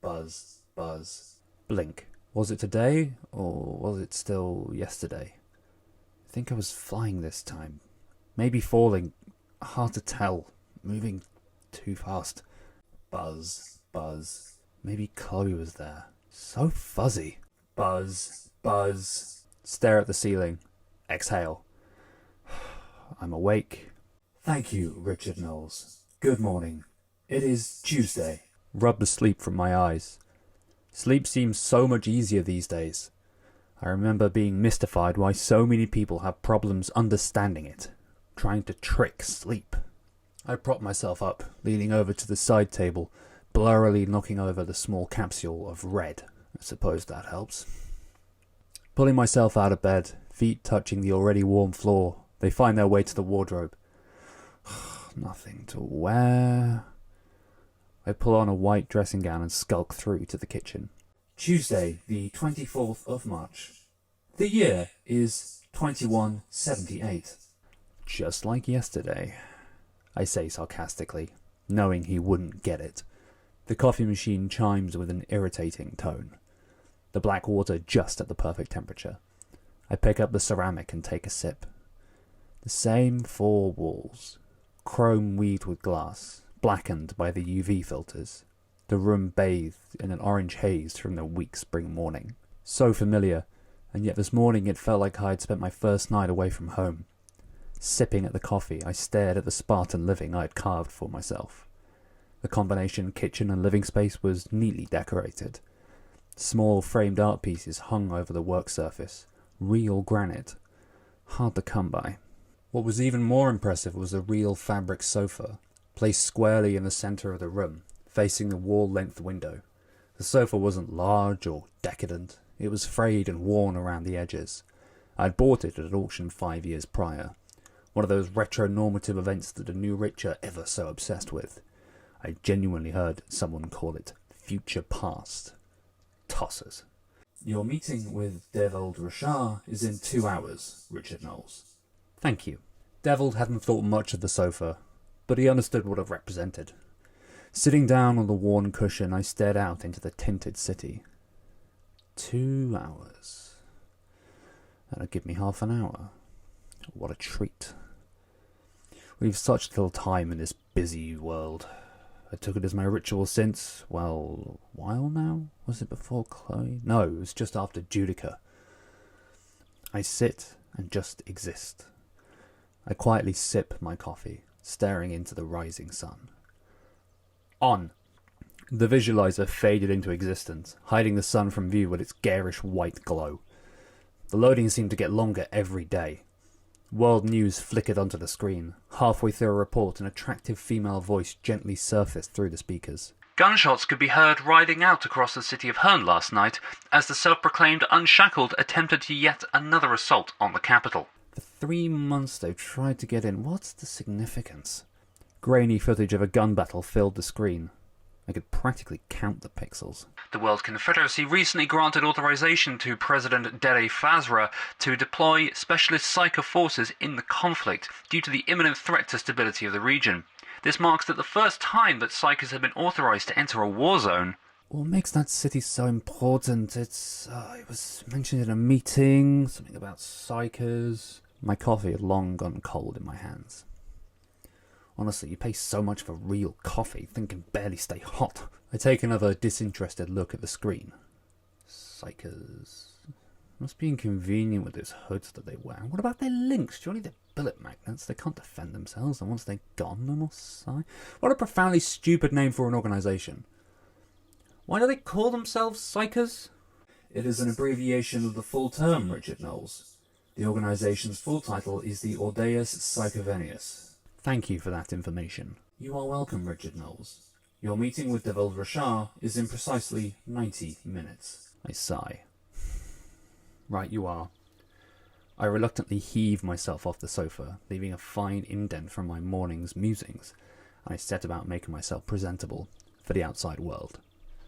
buzz, buzz. Blink. Was it today, or was it still yesterday? I think I was flying this time. Maybe falling. Hard to tell. Moving too fast. Buzz, buzz. Maybe Chloe was there. So fuzzy. Buzz, buzz. Stare at the ceiling. Exhale. I'm awake. Thank you, Richard Noles. Good morning. It is Tuesday. Rub the sleep from my eyes. Sleep seems so much easier these days. I remember being mystified why so many people have problems understanding it, trying to trick sleep. I prop myself up, leaning over to the side table, blurrily knocking over the small capsule of red. I suppose that helps. Pulling myself out of bed, feet touching the already warm floor, they find their way to the wardrobe. Nothing to wear. I pull on a white dressing gown and skulk through to the kitchen. Tuesday, the 24th of March. The year is 2178. Just like yesterday, I say sarcastically, knowing he wouldn't get it. The coffee machine chimes with an irritating tone. The black water just at the perfect temperature. I pick up the ceramic and take a sip. The same four walls. Chrome weaved with glass, blackened by the UV filters. The room bathed in an orange haze from the weak spring morning. So familiar, and yet this morning it felt like I had spent my first night away from home. Sipping at the coffee, I stared at the Spartan living I had carved for myself. The combination kitchen and living space was neatly decorated. Small framed art pieces hung over the work surface, real granite. Hard to come by. What was even more impressive was a real fabric sofa, placed squarely in the centre of the room, facing the wall-length window. The sofa wasn't large or decadent. It was frayed and worn around the edges. I had bought it at an auction 5 years prior. One of those retro-normative events that the new rich are ever so obsessed with. I genuinely heard someone call it future past. Tossers. Your meeting with Devald Rashar is in 2 hours, Richard Noles. Thank you. Devald hadn't thought much of the sofa, but he understood what it represented. Sitting down on the worn cushion, I stared out into the tinted city. 2 hours. That'll give me half an hour. What a treat. We've such little time in this busy world. I took it as my ritual since, well, a while now? Was it before Chloe? No, it was just after Judica. I sit and just exist. I quietly sip my coffee, staring into the rising sun. On. The visualizer faded into existence, hiding the sun from view with its garish white glow. The loading seemed to get longer every day. World news flickered onto the screen. Halfway through a report, an attractive female voice gently surfaced through the speakers. Gunshots could be heard riding out across the city of Herne last night as the self-proclaimed Unshackled attempted yet another assault on the capital. For 3 months they've tried to get in. What's the significance? Grainy footage of a gun battle filled the screen. I could practically count the pixels. The World Confederacy recently granted authorization to President Dere Fazra to deploy specialist psycho forces in the conflict due to the imminent threat to stability of the region. This marks the first time that psychers have been authorized to enter a war zone. What makes that city so important? It was mentioned in a meeting, something about psychers. My coffee had long gone cold in my hands. Honestly, you pay so much for real coffee, thing can barely stay hot. I take another disinterested look at the screen. Psychers. Must be inconvenient with those hoods that they wear. What about their links? Surely they're bullet magnets. They can't defend themselves, and once they're gone, no more Sci. What a profoundly stupid name for an organisation. Why do they call themselves Psychers? It is an abbreviation of the full term, Richard Noles. The organisation's full title is the Ordeus Psychovenius. Thank you for that information. You are welcome, Richard Noles. Your meeting with Devald Rashar is in precisely 90 minutes. I sigh. Right you are. I reluctantly heave myself off the sofa, leaving a fine indent from my morning's musings, and I set about making myself presentable for the outside world.